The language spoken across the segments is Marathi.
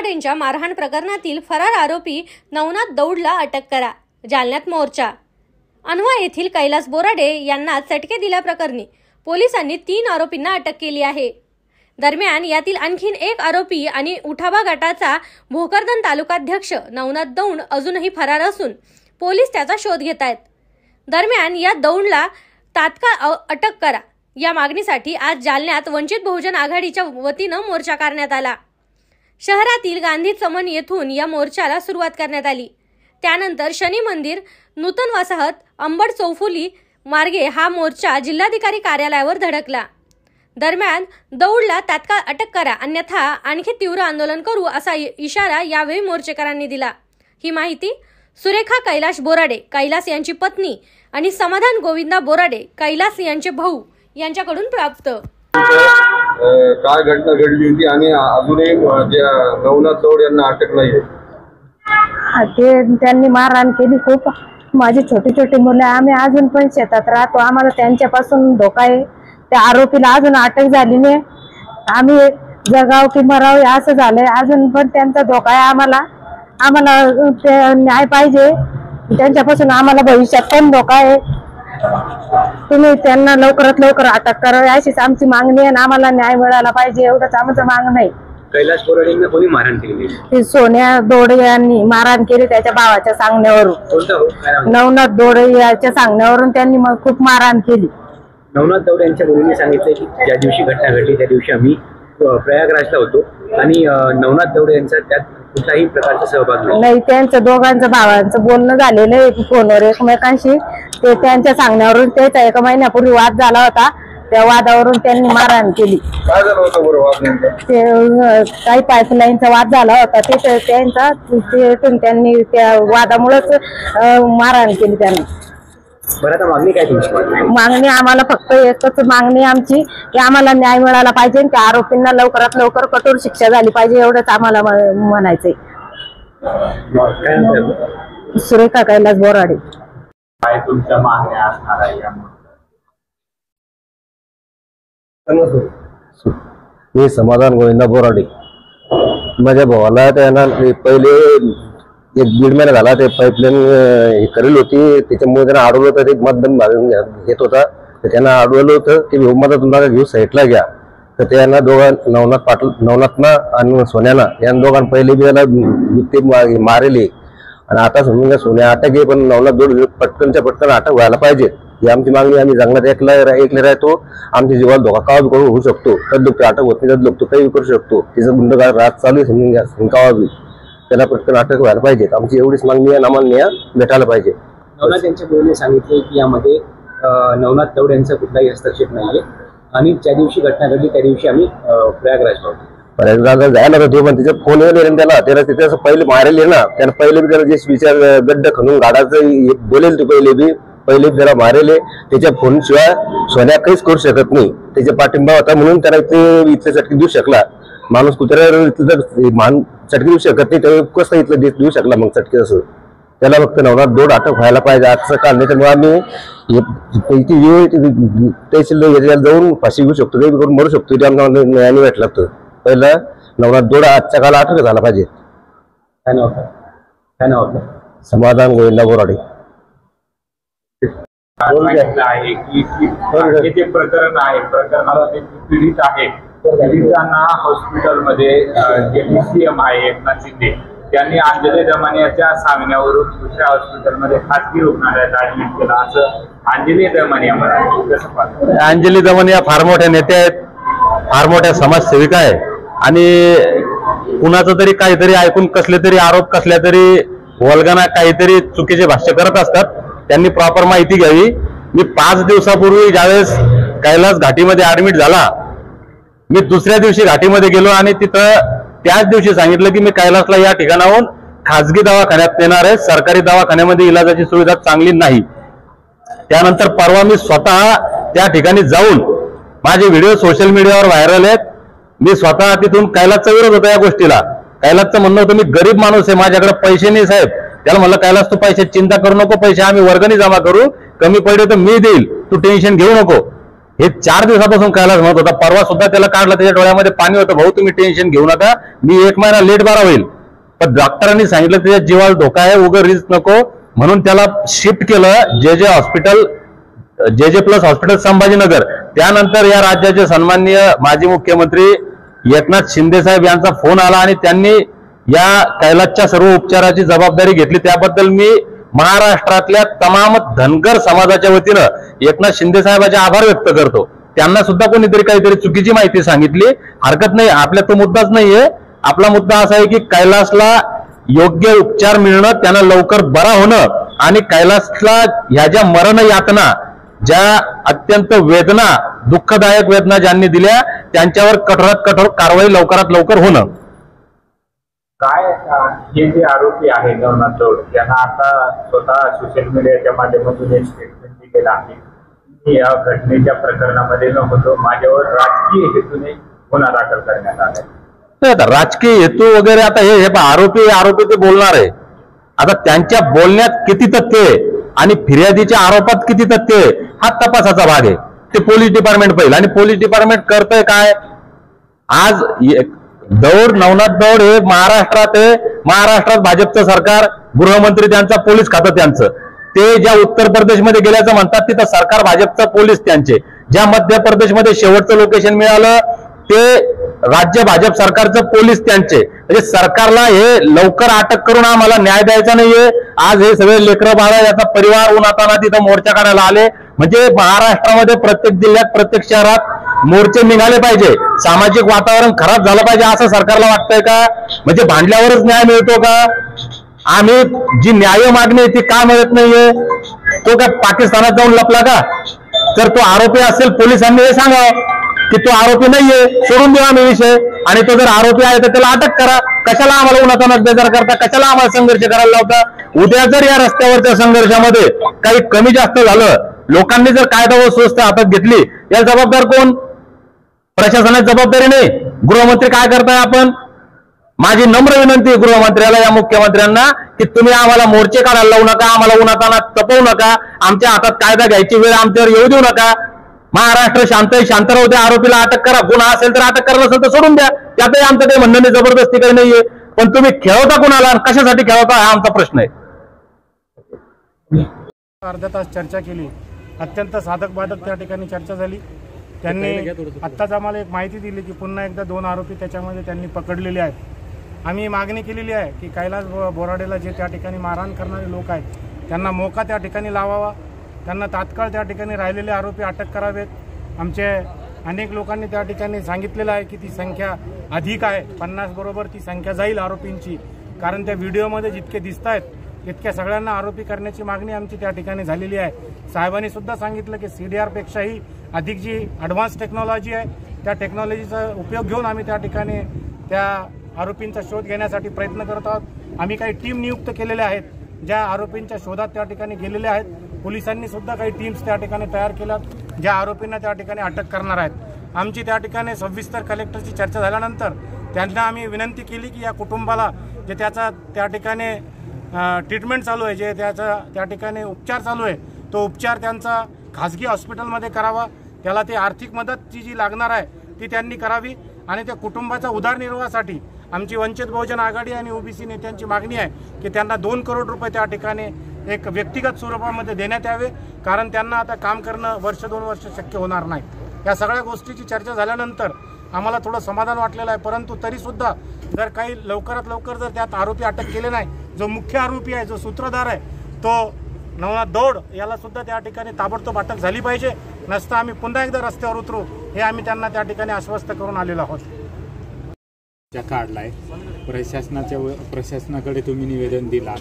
बोराडेंच्या मारहाण प्रकरणातील फरार आरोपी नवनाथ दौडला अटक करा। जालन्यात मोर्चा। अनवा येथील कैलास बोराडे यांना चटके दिल्याप्रकरणी पोलिसांनी 3 आरोपींना अटक केली आहे। दरम्यान यातील आणखीन एक आरोपी आणि उठावा गटाचा भोकरदन तालुकाध्यक्ष नवनाथ दौंड अजूनही फरार असून पोलीस त्याचा शोध घेत आहेत। दरम्यान या दौंडला तात्काळ अटक करा या मागणीसाठी आज जालन्यात वंचित बहुजन आघाडीच्या वतीनं मोर्चा करण्यात आला। शहरातील गांधी चमन येथून या मोर्चाला सुरुवात करण्यात आली। त्यानंतर शनी मंदिर, नूतन वसाहत, अंबड चौफुली मार्गे हा मोर्चा जिल्हाधिकारी कार्यालयावर धडकला। दरम्यान दौडला तात्काळ अटक करा अन्यथा आणखी तीव्र आंदोलन करू असा इशारा यावेळी मोर्चेकरांनी दिला। ही माहिती सुरेखा कैलाश बोराडे, कैलास यांची पत्नी आणि समाधान गोविंदा बोराडे, कैलास यांचे भाऊ यांच्याकडून प्राप्त। काय घटना घडली होती आणि अजूनही नवनाथ दौड यांना अटक नाहीये? त्यांनी मारहाण केली खूप। माझी छोटी छोटी मुलं, आम्ही अजून पण शेतात राहतो, आम्हाला त्यांच्यापासून धोका आहे। त्या आरोपीला अजून अटक झाली नाही। आम्ही जगाव की मराव असं झालंय, अजून पण त्यांचा धोका आहे। आम्हाला न्याय पाहिजे, त्यांच्यापासून आम्हाला भविष्यात पण धोका आहे। तुम्ही त्यांना लवकरात लवकर अटक करावी अशीच आमची मागणी आहे। आम्हाला न्याय मिळाला पाहिजे एवढंच आमचं मागणं आहे। कैलास बोराडेंना कोणी मारहाण केली? सोन्या दोडे यांनी मारहाण केली त्याच्या भावाच्या सांगण्यावरून। नवनाथ दोडे याच्या सांगण्यावरून त्यांनी मग खूप मारहाण केली। नवनाथ दौड यांच्या मुलीने सांगितले की ज्या दिवशी घटना घडली त्या दिवशी आम्ही प्रयागराजला होतो आणि नवनाथ दौड यांचा त्यात कुठलाही प्रकारचा सहभाग नाही। त्यांचं दोघांचं भावांचं बोलणं झालेलं आहे फोनवर एकमेकांशी। ते त्यांच्या सांगण्यावरून त्याचा 1 महिन्यापूर्वी वाद झाला होता, त्या वादावरून त्यांनी मारहाण केली। काय झालं होतं बरं वाद नेमका? ते काही पाईपलाईनचा वाद झाला होता, ते त्यांचा त्यांनी त्या वादामुळेच मारहाण केली त्यांनी। बरं, आता मागणी काय तुमची? मागणी आम्हाला फक्त एकच मागणी आमची की आम्हाला न्याय मिळाला पाहिजे, त्या आरोपींना लवकरात लवकर कठोर शिक्षा झाली पाहिजे एवढंच आम्हाला म्हणायचंय। सुरेखा कैलास बोराडे। काय तुमच्या मागण्या असणार आहे? मी समाधान गोविंदा बोराडे। माझ्या भावाला त्यांना पहिले 1-1.5 महिना झाला ते पाईपलाईन करेल होती, त्याच्यामुळे त्यांना अडवलं होतं, ते मतदान घेत होता, तर त्यांना अडवलं होतं की मदत घेऊ साईडला घ्या। तर त्यांना नवनाथना आणि सोन्याना या दोघांना पहिले बी त्याला मारेले आणि आता समजून सोन्या अटक आहे, पण नवनाथ दौड पटकनच्या पटकन अटक व्हायला पाहिजे ही आमची मागणी। आम्ही जंगलात एकले राहतो, आमच्या जीवाला धोका का करू होऊ शकतो, तर लोक अटक होत नाही, तर लोक काही करू शकतो, तिचं गुंडगार रात चालू आहे समजून घ्या, संकावा बी त्याला पटकन अटक व्हायला पाहिजे। आमची एवढीच मागणी आहे, आम्हाला न्याय भेटायला पाहिजे। नवनाथ यांच्या मुलीने सांगितले की यामध्ये नवनाथ दौड यांचा कुठलाही हस्तक्षेप नाहीये आणि ज्या दिवशी घटना घडली त्या दिवशी आम्ही प्रयागराजला होतो। प्रयागराजला जायला होतो, पण तिचे फोन येईल त्याला तिथे असं पहिले मारेल ना, त्याला पहिले बी त्याला जे विचार गड्ड खणून गाडाचं बोलेल तू पहिले त्याला मारेले, त्याच्या फोन शिवाय सोन्या काहीच करू शकत नाही। त्याचा पाठिंबा होता म्हणून त्याला इथले चटके देऊ शकला। माणूस कुत्र्याला चटके देऊ शकत नाही, तर कसं इथलं देऊ शकला मग चटके? असं त्याला फक्त नवनाथ दौड अटक व्हायला पाहिजे आजचं काल, नाही त्यामुळे आम्ही जाऊन फाशी घेऊ शकतो, ते करून मरू शकतो, ते आम्हाला न्यायाने भेटला तर पहिला नवनाथ दौड आजच्या काल अटक झाला पाहिजे। काय नाव आपलं? समाधान गोविंदा बोराडे। आहे की जे प्रकरण आहे, प्रकरणाला ते पीडित आहे, पीडितांना हॉस्पिटलमध्ये जे सीएम आहे एकनाथ शिंदे त्यांनी अंजली दमानियाच्या सांगण्यावरून दुसऱ्या हॉस्पिटलमध्ये खासगी रुग्णालयात ऍडमिट केलं असं अंजली दमानिया म्हणाले। कसं पाहतो? अंजली दमानिया फार मोठ्या नेत्या आहेत, फार मोठ्या समाजसेविका आहे आणि कुणाचं तरी काहीतरी ऐकून कसले तरी आरोप, कसल्या तरी वल्गना काहीतरी चुकीचे भाष्य करत असतात। त्यांनी प्रॉपर माहिती घ्यावी। मी 5 दिवसापूर्वी ज्यावेळेस कैलास घाटीमध्ये ऍडमिट झाला, मी दुसऱ्या दिवशी घाटीमध्ये गेलो आणि तिथं त्याच दिवशी सांगितलं की मी कैलासला या ठिकाणाहून खाजगी दवाखान्यात नेणार आहे, सरकारी दवाखान्यामध्ये इलाजाची सुविधा चांगली नाही। त्यानंतर परवा मी स्वतः त्या ठिकाणी जाऊन, माझे व्हिडिओ सोशल मीडियावर व्हायरल आहेत, मी स्वतः तिथून कैलासचा विरोध होता या गोष्टीला। कैलासचं म्हणणं होतं मी गरीब माणूस आहे, माझ्याकडे पैसे नाही साहेब। त्याला म्हणलं कैलास तू पैसे चिंता करू नको, पैसे आम्ही वर्गणी जमा करू, कमी पडले तर मी देईल, तू टेन्शन घेऊ नको। हे 4 दिवसापासून कैलास म्हणत होता. परवा सुद्धा त्याला काढलं, त्याच्या डोळ्यामध्ये पाणी होतं. भाऊ तुम्ही टेन्शन घेऊ नका, मी 1 महिना लेट बरा होईल. पण डॉक्टरांनी सांगितलं त्याच्या जीवाला धोका आहे, उगा रिस्क नको, म्हणून त्याला शिफ्ट केलं जे हॉस्पिटल, जे प्लस हॉस्पिटल संभाजीनगर. त्यानंतर या राज्याचे सन्माननीय माजी मुख्यमंत्री एकनाथ शिंदे साहेब यांचा फोन आला आणि त्यांनी या कैलासच्या सर्व उपचाराची जबाबदारी घेतली. त्याबद्दल मी महाराष्ट्रातल्या तमाम धनगर समाजाच्या वतीनं एकनाथ शिंदे साहेबांचे आभार व्यक्त करतो. त्यांना सुद्धा कोणीतरी काहीतरी चुकीची माहिती सांगितली, हरकत नाही, आपल्या तो मुद्दाच नाहीये. आपला मुद्दा असा आहे की कैलासला योग्य उपचार मिळणं, त्यांना लवकर बरा होणं आणि कैलासला ह्या ज्या मरण यातना, ज्या अत्यंत वेदना, दुःखदायक वेदना ज्यांनी दिल्या, त्यांच्यावर कठोरात कठोर कारवाई लवकरात लवकर होणं. काय हे जे आरोपी आहे नवनाथ दौड यांना आता स्वतः सोशल मीडियाच्या माध्यमातून एक स्टेटमेंट दिलेलं आहे की या घटनेच्या प्रकरणामध्ये न होतो माझ्यावर राजकीय हेतूने गुन्हा दाखल करण्यात आला. राजकीय हेतू वगैरे आता हे आरोपी ते बोलणार आहे. आता त्यांच्या बोलण्यात किती तथ्य आहे आणि फिर्यादीच्या आरोपात किती तथ्य आहे हा तपासाचा भाग आहे. ते पोलीस डिपार्टमेंट पाहिलं आणि पोलीस डिपार्टमेंट करतंय काय. आज दौड, नवनाथ दौड हे महाराष्ट्रात आहे. महाराष्ट्रात भाजपचं सरकार, गृहमंत्री त्यांचा, पोलीस खातं त्यांचं. ते ज्या उत्तर प्रदेशमध्ये गेल्याचं म्हणतात तिथं सरकार भाजपचं, पोलीस त्यांचे. ज्या मध्य प्रदेशमध्ये शेवटचं लोकेशन मिळालं ते राज्य भाजप सरकारचं, पोलीस त्यांचे. म्हणजे सरकारला हे लवकर अटक करून आम्हाला न्याय द्यायचा नाहीये. आज हे सगळे लेकरं बाळा, याचा परिवार उन्हाताना तिथं मोर्चा काढायला आले. म्हणजे महाराष्ट्रामध्ये प्रत्येक जिल्ह्यात, प्रत्येक शहरात मोर्चे निघाले पाहिजे. सामाजिक वातावरण खराब झालं पाहिजे असं सरकारला वाटतंय का. म्हणजे भांडल्यावरच न्याय मिळतो का. आम्ही जी न्याय मागणी ती का मिळत नाहीये. तो काय पाकिस्तानात जाऊन लपला का. तर तो आरोपी असेल, पोलिसांनी हे सांगावं की तो आरोपी नाहीये, सोडून देवा आम्ही विषय. आणि तो जर आरोपी आहे तर त्याला अटक करा. कशाला आम्हाला उन्हातानात बेजार करता, कशाला आम्हाला संघर्ष करायला लावता. उद्या जर या रस्त्यावरच्या संघर्षामध्ये काही कमी जास्त झालं, लोकांनी जर कायदा व सुव्यवस्था हातात घेतली, या जबाबदार कोण. प्रशासनाची जबाबदारी नाही. गृहमंत्री काय करताय आपण. माझी नम्र विनंती गृहमंत्र्याला, या मुख्यमंत्र्यांना की तुम्ही आम्हाला मोर्चे काढायला लावू नका, आम्हाला उन्हातानात तपवू नका, आमच्या हातात कायदा घ्यायची वेळ आमच्यावर येऊ देऊ नका. महाराष्ट्र शांत राहू द्या, आरोपीला अटक करा. गुन्हा असेल तर अटक करा, नसेल तर सोडून द्या. त्यातही आमचं काही म्हणणं नाही, जबरदस्ती काही नाहीये. पण तुम्ही खेळवता कुणाला, कशासाठी खेळवता हा आमचा प्रश्न आहे. अर्धा तास चर्चा केली, अत्यंत साधक बाधक त्या ठिकाणी चर्चा झाली. त्यांनी आत्ताच आम्हाला एक माहिती दिली की पुन्हा एकदा 2 आरोपी त्याच्यामध्ये त्यांनी पकडलेले आहेत. आम्ही मागणी केलेली आहे की कैलास बोराडेला जे त्या ठिकाणी मारहाण करणारे लोक आहेत त्यांना मोका त्या ठिकाणी लावावा, त्यांना तात्काळ त्या ठिकाणी राहिलेले आरोपी अटक करावेत. आमचे अनेक लोकांनी त्या ठिकाणी सांगितलेलं आहे की ती संख्या अधिक आहे, 50 बरोबर ती संख्या जाईल आरोपींची. कारण त्या व्हिडिओमध्ये जितके दिसत आहेत तितक्या सगळ्यांना आरोपी करण्याची मागणी आमची त्या ठिकाणी झालेली आहे. साहेबांनी सुद्धा सांगितलं की CDR-पेक्षाही अधिक जी ॲडव्हान्स टेक्नॉलॉजी आहे त्या टेक्नॉलॉजीचा उपयोग घेऊन आम्ही त्या ठिकाणी त्या आरोपींचा शोध घेण्यासाठी प्रयत्न करत आहोत. आम्ही काही टीम नियुक्त केलेल्या आहेत ज्या आरोपींच्या शोधात त्या ठिकाणी गेलेल्या आहेत. पोलिसांनी सुद्धा काही टीम्स त्या ठिकाणी तयार केल्यात ज्या आरोपींना त्या ठिकाणी अटक करणार आहेत. आमची त्या ठिकाणी सविस्तर कलेक्टरची चर्चा झाल्यानंतर त्यांना आम्ही विनंती केली की या कुटुंबाला जे त्याचा त्या ठिकाणी ट्रीटमेंट चालू आहे, जे त्याचा त्या ठिकाणी उपचार चालू आहे, तो उपचार त्यांचा खाजगी हॉस्पिटलमध्ये करावा. त्याला ती आर्थिक मदत जी लागणार आहे ती त्यांनी करावी. आणि त्या कुटुंबाचा उदरनिर्वाहासाठी आमची वंचित बहुजन आघाडी आणि OBC नेत्यांची मागणी आहे की त्यांना 2 करोड रुपये त्या ठिकाणी एक व्यक्तिगत स्वरूपामध्ये देण्यात यावे. कारण त्यांना आता काम करणं 1-2 वर्ष शक्य होणार नाही. या सगळ्या गोष्टीची चर्चा झाल्यानंतर आम्हाला थोडं समाधान वाटलेलं आहे. परंतु तरीसुद्धा जर काही लवकरात लवकर जर त्यात आरोपी अटक केले नाही, जो मुख्य आरोपी आहे, जो सूत्रधार आहे, तो नवनाथ दौड याला सुद्धा त्या ठिकाणी ताबडतोब अटक झाली पाहिजे. नसता आम्ही पुन्हा एकदा रस्त्यावर उतरू हे आम्ही त्यांना त्या ठिकाणी आश्वस्त करून आलेलो आहोत. काढलाय प्रशासनाकडे तुम्ही निवेदन दिला,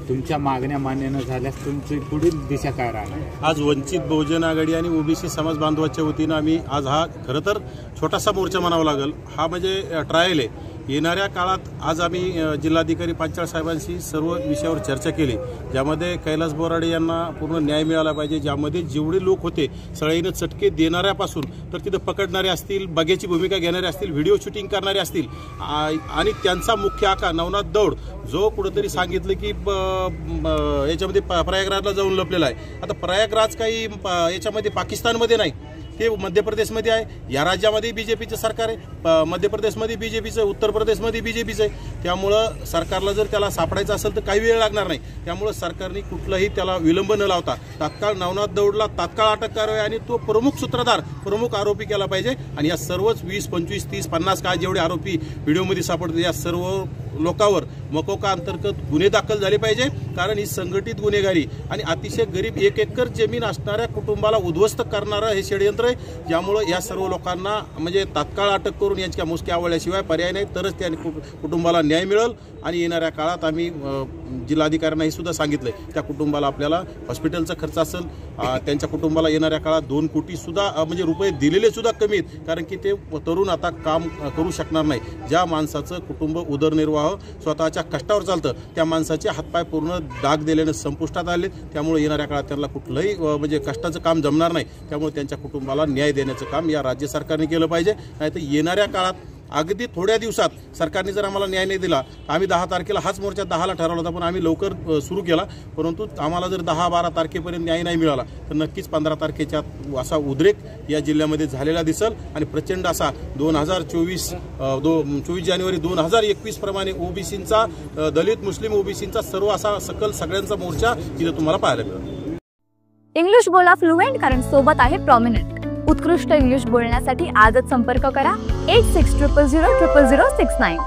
तुमच्या मागण्या मान्य न झाल्यास तुमची पुढील दिशा काय राहणार. आज वंचित बहुजन आघाडी आणि OBC समाज बांधवाच्या वतीनं आम्ही आज हा खरं तर छोटासा मोर्चा म्हणावा लागेल. हा म्हणजे ट्रायल आहे. येणाऱ्या काळात आज आम्ही जिल्हाधिकारी पांचाळ साहेबांशी सर्व विषयावर चर्चा केली, ज्यामध्ये कैलास बोराडे यांना पूर्ण न्याय मिळाला पाहिजे. ज्यामध्ये जेवढे लोक होते सळईनं चटके देणाऱ्यापासून तर तिथं पकडणारे असतील, बघ्याची भूमिका घेणारे असतील, व्हिडिओ शूटिंग करणारे असतील, आणि त्यांचा मुख्य आका नवनाथ दौड जो कुठंतरी सांगितलं की याच्यामध्ये प्रयागराजला जाऊन लपलेला आहे. आता प्रयागराज काही याच्यामध्ये पाकिस्तानमध्ये नाही, ते मध्य प्रदेशमध्ये आहे, या राज्यामध्ये बीजेपीचं सरकार आहे, मध्य प्रदेशमध्ये बीजेपीचं, उत्तर प्रदेशमध्ये बीजेपीचं आहे. त्यामुळं सरकारला जर त्याला सापडायचं असेल तर काही वेळ लागणार नाही. त्यामुळं सरकारने कुठलाही त्याला विलंब न लावता तात्काळ नवनाथ दौडला तात्काळ अटक करावी आणि तो प्रमुख सूत्रधार, प्रमुख आरोपी केला पाहिजे. आणि या सर्वच 20, 25, 30, 50 काय जेवढे आरोपी व्हिडिओमध्ये सापडतात या सर्व लोकांवर मकोका अंतर्गत गुन्हे दाखल झाले पाहिजे. कारण ही संघटित गुन्हेगारी आणि अतिशय गरीब 1 एकर जमीन असणाऱ्या कुटुंबाला उद्ध्वस्त करणारं हे षडयंत्र आहे. ज्यामुळे या सर्व लोकांना म्हणजे तात्काळ अटक करून यांच्या मुसक्या आवळल्याशिवाय पर्याय नाही, तरच त्या कुटुंबाला न्याय मिळेल. आणि येणाऱ्या काळात आम्ही जिल्हाधिकाऱ्यांनाही सुद्धा सांगितलंय त्या कुटुंबाला आपल्याला हॉस्पिटलचा खर्च असेल, त्यांच्या कुटुंबाला येणाऱ्या काळात 2 कोटी सुद्धा म्हणजे रुपये दिलेले सुद्धा कमी आहेत. कारण की ते तरुण आता काम करू शकणार नाही. ज्या माणसाचं कुटुंब उदरनिर्वाह स्वतःच्या कष्टावर चालतं त्या माणसाचे हातपाय पूर्ण डाग दिल्याने संपुष्टात आले. त्यामुळे येणाऱ्या काळात त्यांना कुठलंही म्हणजे कष्टाचं काम जमणार नाही. त्यामुळे त्यांच्या कुटुंबाला न्याय देण्याचं काम या राज्य सरकारने केलं पाहिजे. नाहीतर येणाऱ्या काळात अगदी थोड्या दिवसात सरकारने जर आम्हाला न्याय नाही दिला, आम्ही 10 तारखेला हाच मोर्चा 10ला ठरवला होता, पण आम्ही लवकर सुरू केला. परंतु आम्हाला जर 10-12 तारखेपर्यंत न्याय नाही मिळाला तर नक्कीच 15 तारखेच्या असा उद्रेक या जिल्ह्यामध्ये झालेला दिसेल. आणि प्रचंड असा 24 जानेवारी 2021 प्रमाणे ओबीसींचा, दलित मुस्लिम ओबीसींचा सर्व असा सगळ्यांचा मोर्चा इथे तुम्हाला पाहायला मिळेल. इंग्लिश बोला फ्लुएंट, कारण सोबत आहे प्रॉमिनंट. उत्कृष्ट इंग्लिश बोलण्यासाठी आजच संपर्क करा 8600000069.